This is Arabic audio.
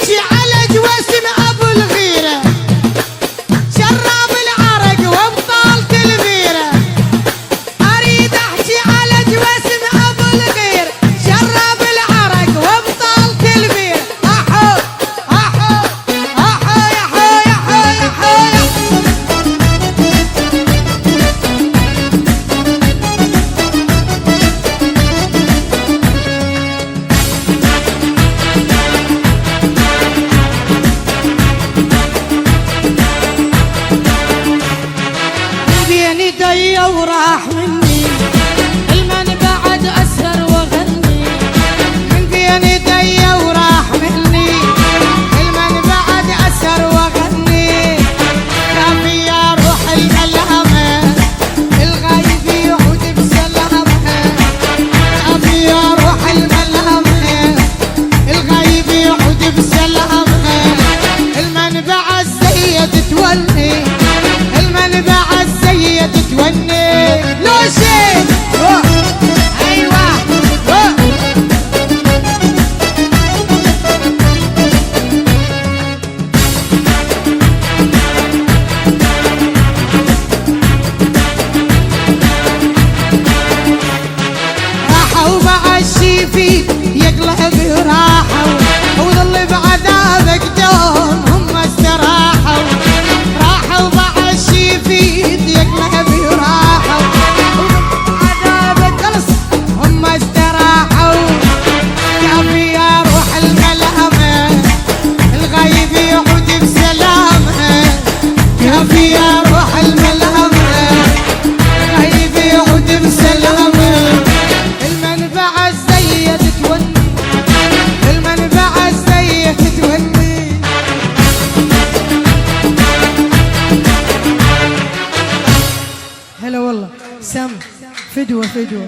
احكي على جواسم ابو الغيره، شراب العرق وبطالة البيره. اريد احكي على جواسم ابو الغيره، شراب العرق وبطالة البيره. احو احو احو يحو يحو يحو بين ايدي وراح مني المن بعد اسهر واغني، من بين ايدي وراح مني المن بعد اسهر واغني. كافي يا روح الملامه الغايب يعود بسلامه، كافي يا روح الملامه الغايب يعود بسلامه. المنبع السيد تولي، المنبع السيد توني لو شيء. ايوه راحوا مع الشيفي يقلب راحوا، وظل بعذابك دوم هم استراحوا. راحوا مع الشيفي يقلب راحوا، عذابك خلص هم استراحوا. كافي يا روح الملامه الغايب يعود بسلامه، كافي يا روح الملامه الغايب يعود بسلامه. المنبع السيد توني، المنبع السيد توني. هلا والله سم فدوة فدوة.